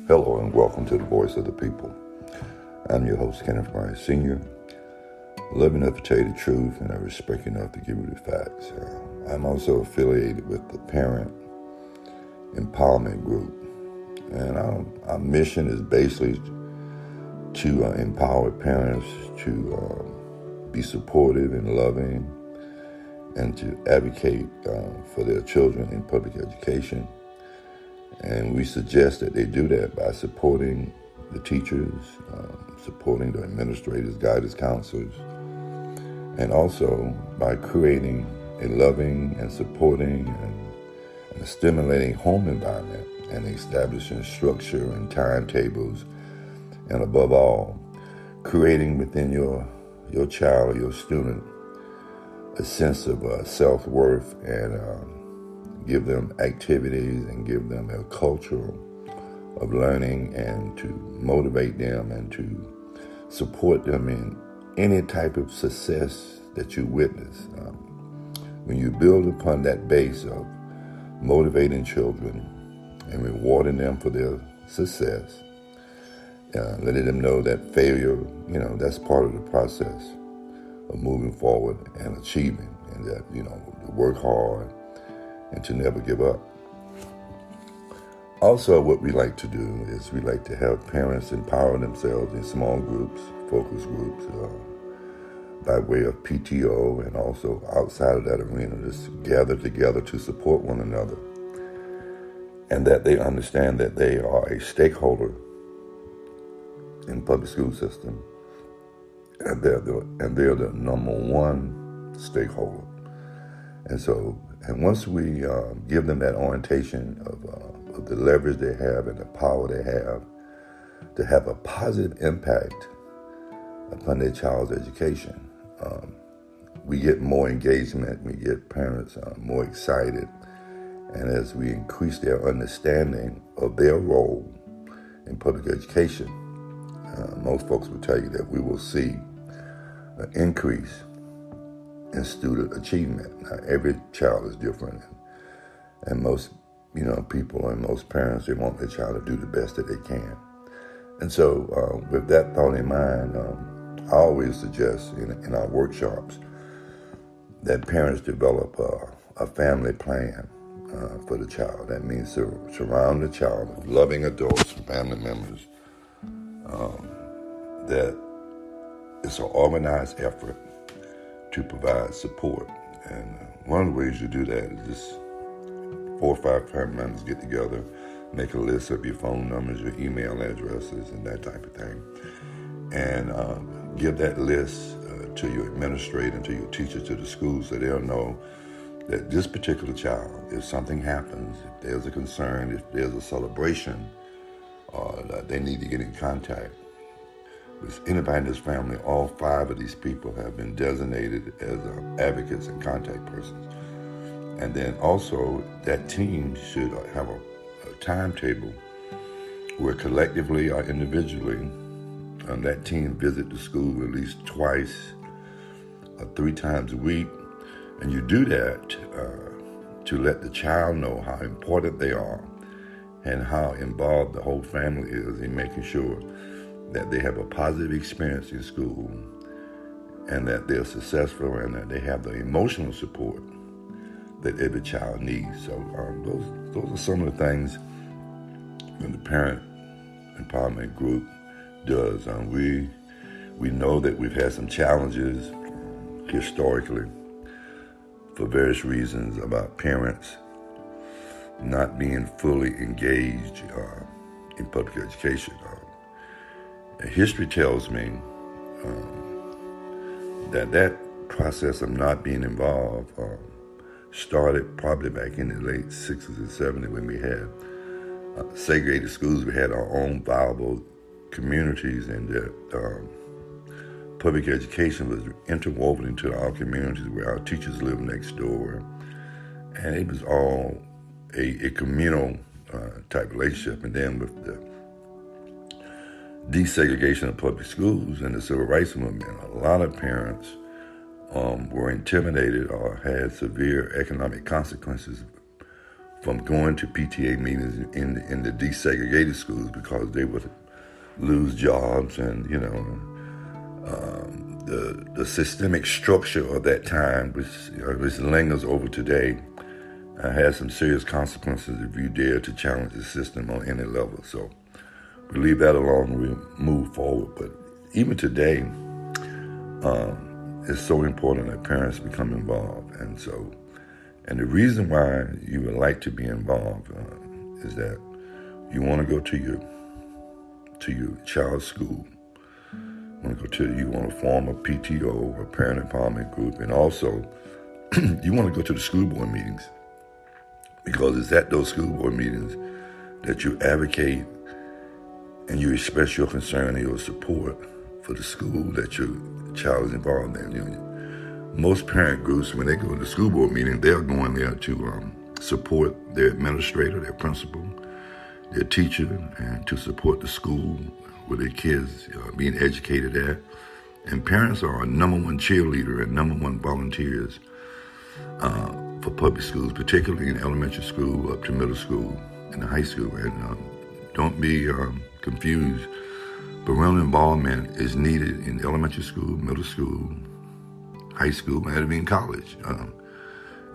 Hello and welcome to the Voice of the People. I'm your host, Kenneth Bryant Sr. Love enough to tell you the truth, and I respect enough to give you the facts. I'm also affiliated with the Parent Empowerment Group, and our mission is basically to empower parents to be supportive and loving, and to advocate for their children in public education. And we suggest that they do that by supporting the teachers, supporting the administrators, guidance counselors, and also by creating a loving and supporting and a stimulating home environment, and establishing structure and timetables, and above all, creating within your child or your student a sense of self-worth, and give them activities and give them a culture of learning, and to motivate them and to support them in any type of success that you witness. When you build upon that base of motivating children and rewarding them for their success, letting them know that failure, that's part of the process of moving forward and achieving, and that, to work hard and to never give up. Also, what we like to do is we like to have parents empower themselves in small groups, focus groups, by way of PTO, and also outside of that arena, just gather together to support one another, and that they understand that they are a stakeholder in the public school system, and they're the number one stakeholder. And once we give them that orientation of the leverage they have and the power they have to have a positive impact upon their child's education, we get more engagement, we get parents more excited, and as we increase their understanding of their role in public education, most folks will tell you that we will see an increase in student achievement. Now, every child is different, and most people and most parents, they want their child to do the best that they can. And so with that thought in mind, I always suggest in our workshops that parents develop a family plan for the child. That means to surround the child with loving adults, family members, that it's an organized effort to provide support. And one of the ways you do that is just 4 or 5 family members get together, make a list of your phone numbers, your email addresses, and that type of thing, and give that list to your administrator, to your teacher, to the school, so they'll know that this particular child, if something happens, if there's a concern, if there's a celebration, that they need to get in contact with anybody in this family. All 5 of these people have been designated as advocates and contact persons. And then also that team should have a timetable where collectively or individually that team visit the school at least twice or 3 times a week. And you do that to let the child know how important they are and how involved the whole family is in making sure that they have a positive experience in school, and that they're successful, and that they have the emotional support that every child needs. So those are some of the things that the Parent Empowerment Group does. We know that we've had some challenges historically for various reasons about parents not being fully engaged in public education. History tells me that process of not being involved started probably back in the late 60s and 70s, when we had segregated schools. We had our own viable communities, and that public education was interwoven into our communities, where our teachers lived next door, and it was all a communal type relationship. And then with the desegregation of public schools and the civil rights movement, a lot of parents were intimidated or had severe economic consequences from going to PTA meetings in the desegregated schools because they would lose jobs, and the systemic structure of that time, which lingers over today, has some serious consequences if you dare to challenge the system on any level. So we leave that alone and we move forward. But even today, it's so important that parents become involved. And the reason why you would like to be involved is that you want to go to your child's school. You want to form a PTO, a parent empowerment group, and also you want to go to the school board meetings, because it's at those school board meetings that you advocate and you express your concern and your support for the school that your child is involved in. Most parent groups, when they go to the school board meeting, they're going there to support their administrator, their principal, their teacher, and to support the school where their kids are being educated at. And parents are our number one cheerleader and number one volunteers for public schools, particularly in elementary school up to middle school and high school. And don't be confused. Parental involvement is needed in elementary school, middle school, high school, and even college.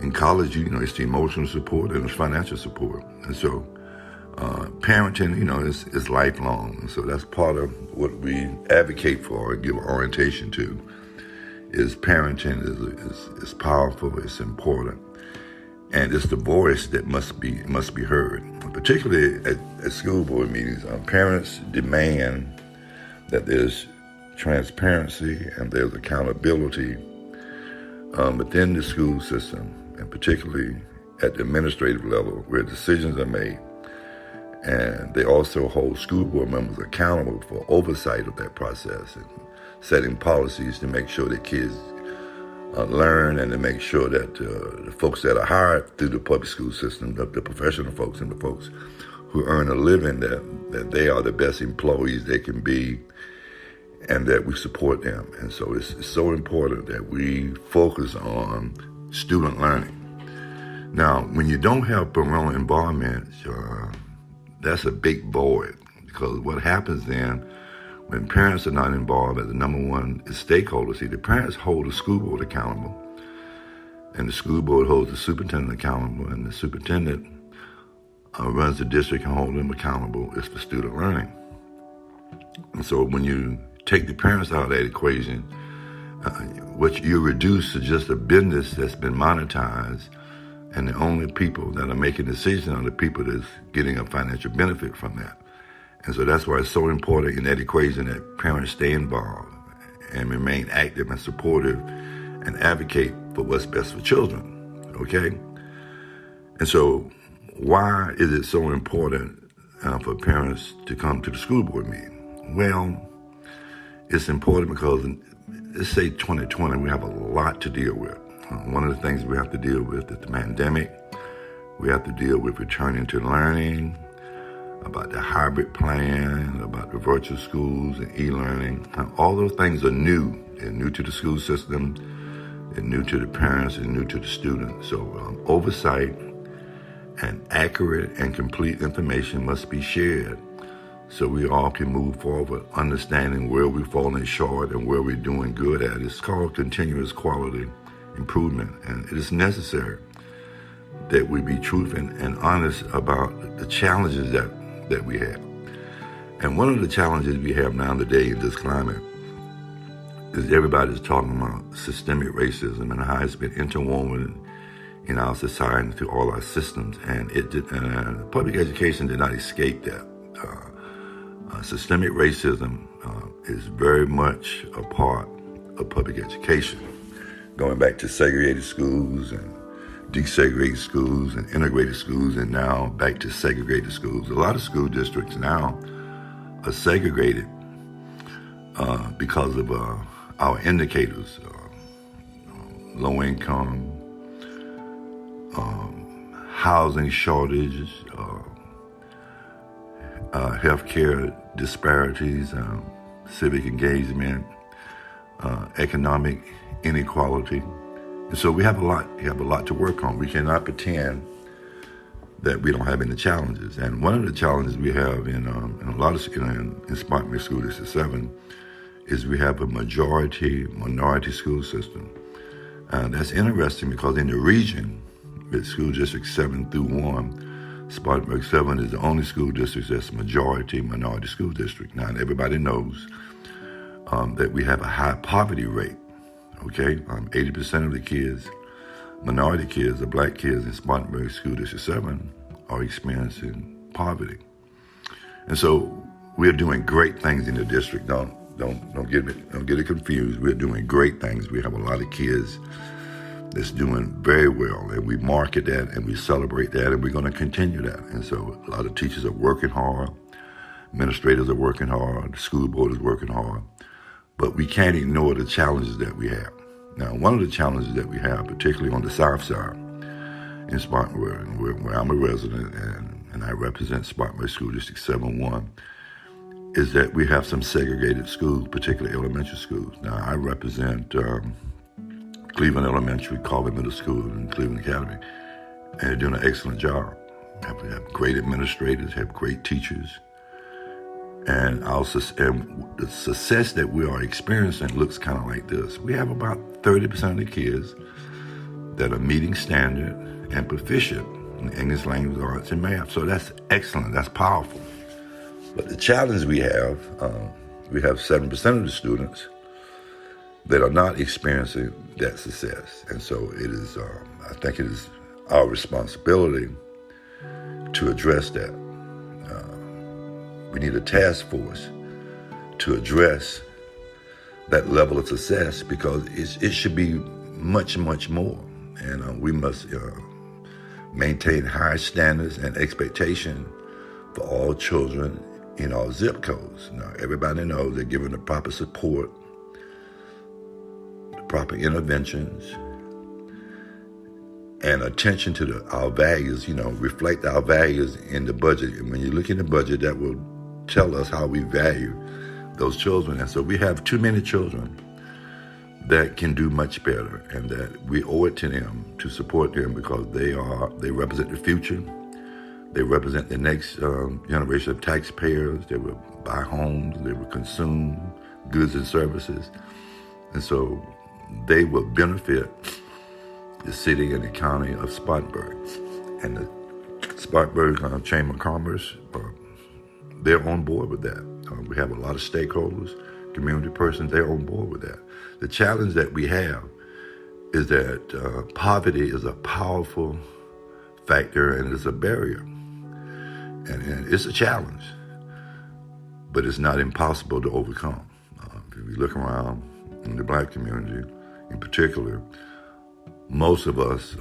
In college, it's the emotional support and it's financial support. And so parenting, is lifelong. And so that's part of what we advocate for and give orientation to, is parenting is powerful, it's important. And it's the voice that must be heard. Particularly at school board meetings, parents demand that there's transparency and there's accountability within the school system, and particularly at the administrative level where decisions are made. And they also hold school board members accountable for oversight of that process and setting policies to make sure that kids learn, and to make sure that the folks that are hired through the public school system, the professional folks and the folks who earn a living, that they are the best employees they can be, and that we support them. And so it's so important that we focus on student learning. Now, when you don't have parental involvement, that's a big void, because what happens then when parents are not involved as the number one stakeholder, the parents hold the school board accountable, and the school board holds the superintendent accountable, and the superintendent runs the district and holds them accountable is for student learning. And so when you take the parents out of that equation, what you reduce to just a business that's been monetized, and the only people that are making decisions are the people that's getting a financial benefit from that. And so that's why it's so important in that equation that parents stay involved and remain active and supportive and advocate for what's best for children, okay? And so why is it so important for parents to come to the school board meeting? Well, it's important because, let's say 2020, we have a lot to deal with. One of the things we have to deal with is the pandemic. We have to deal with returning to learning, about the hybrid plan, about the virtual schools and e-learning. All those things are new. They're new to the school system, they're new to the parents, and new to the students. So oversight and accurate and complete information must be shared so we all can move forward, understanding where we're falling short and where we're doing good at. It's called continuous quality improvement, and it is necessary that we be truthful and honest about the challenges that we have. And one of the challenges we have now today in this climate is everybody's talking about systemic racism and how it's been interwoven in our society through all our systems, and public education did not escape that. Systemic racism is very much a part of public education, going back to segregated schools and desegregated schools and integrated schools, and now back to segregated schools. A lot of school districts now are segregated because of our indicators, low income, housing shortages, healthcare disparities, civic engagement, economic inequality. And so we have a lot to work on. We cannot pretend that we don't have any challenges. And one of the challenges we have in a lot of in Spartanburg School District 7 is we have a minority school system. That's interesting because in the region, with School District 7 through 1, Spartanburg 7 is the only school district that's minority school district. Now, everybody knows that we have a high poverty rate, okay? 80% of the kids, minority kids, the black kids in Spartanburg School District 7 are experiencing poverty. And so we're doing great things in the district. Don't get it confused. We're doing great things. We have a lot of kids that's doing very well, and we market that and we celebrate that, and we're going to continue that. And so a lot of teachers are working hard, administrators are working hard, the school board is working hard, but we can't ignore the challenges that we have. Now, one of the challenges that we have, particularly on the south side in Spartanburg, where I'm a resident and I represent Spartanburg School District 7-1, is that we have some segregated schools, particularly elementary schools. Now, I represent Cleveland Elementary, Colvin Middle School, and Cleveland Academy, and they're doing an excellent job. We have great administrators, have great teachers, and the success that we are experiencing looks kind of like this. We have about 30% of the kids that are meeting standard and proficient in English language arts and math. So that's excellent, that's powerful. But the challenge we have 7% of the students that are not experiencing that success. And so it is, I think it is our responsibility to address that. We need a task force to address that level of success because it should be much, much more. And we must maintain high standards and expectation for all children in all zip codes. Now, everybody knows they're given the proper support, the proper interventions, and attention to our values, reflect our values in the budget. And when you look in the budget, that will tell us how we value those children. And so we have too many children that can do much better, and that we owe it to them to support them because they represent the future. They represent the next generation of taxpayers. They will buy homes, they will consume goods and services. And so they will benefit the city and the county of Spartanburg. And the Spartanburg Chamber of Commerce, they're on board with that. We have a lot of stakeholders, community persons, they're on board with that. The challenge that we have is that poverty is a powerful factor and it's a barrier. And it's a challenge, but it's not impossible to overcome. If you look around in the black community in particular, most of us,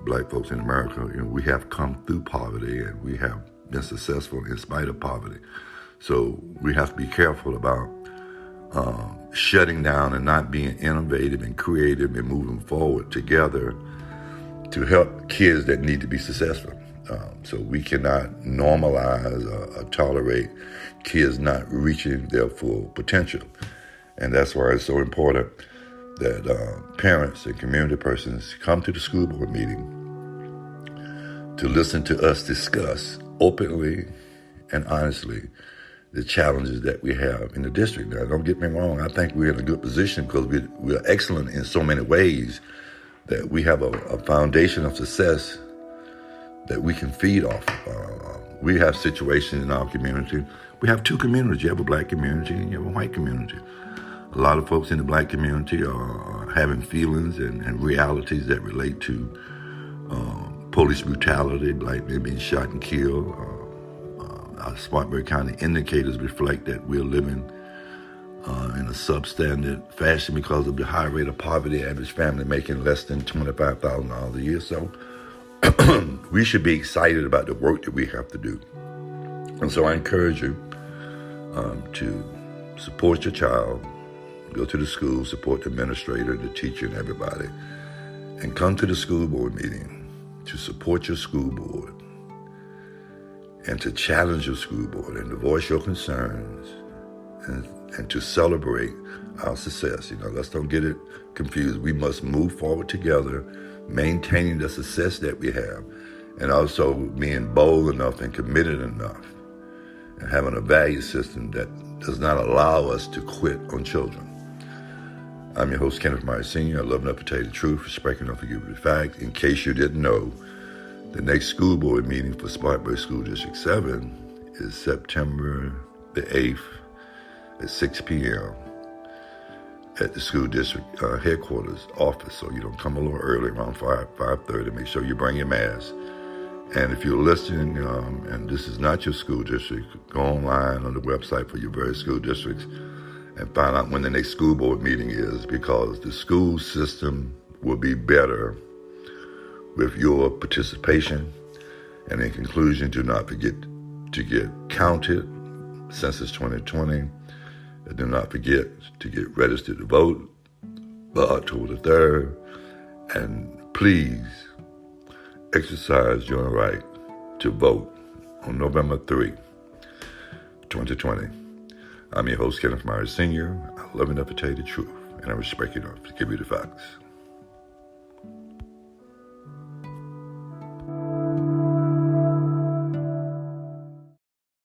black folks in America, we have come through poverty and we have been successful in spite of poverty. So we have to be careful about shutting down and not being innovative and creative and moving forward together to help kids that need to be successful. So we cannot normalize or tolerate kids not reaching their full potential. And that's why it's so important that parents and community persons come to the school board meeting to listen to us discuss openly and honestly the challenges that we have in the district. Now, don't get me wrong, I think we're in a good position because we're excellent in so many ways that we have a foundation of success that we can feed off of. We have situations in our community. We have two communities. You have a black community and you have a white community. A lot of folks in the black community are having feelings and realities that relate to police brutality, black men being shot and killed. Our Spartanburg County indicators reflect that we're living in a substandard fashion because of the high rate of poverty, average family making less than $25,000 a year. So we should be excited about the work that we have to do. And so I encourage you to support your child, go to the school, support the administrator, the teacher, and everybody, and come to the school board meeting to support your school board and to challenge your school board and to voice your concerns and to celebrate our success. Let's don't get it confused. We must move forward together, maintaining the success that we have. and also being bold enough and committed enough and having a value system that does not allow us to quit on children. I'm your host, Kenneth Myers Sr. I love enough to tell you the truth, respect enough to give you the fact. In case you didn't know, the next school board meeting for Spartanburg School District 7 is September the 8th at 6 p.m. at the school district headquarters office. So you don't come a little early, around 5:30. Make sure you bring your mask. And if you're listening, and this is not your school district, go online on the website for your various school districts and find out when the next school board meeting is, because the school system will be better with your participation. And in conclusion, do not forget to get counted, Census 2020. And do not forget to get registered to vote by October the 3rd. And please exercise your right to vote on November 3, 2020. I'm your host, Kenneth Myers Sr. I love enough to tell you the truth, and I respect enough to give you the facts.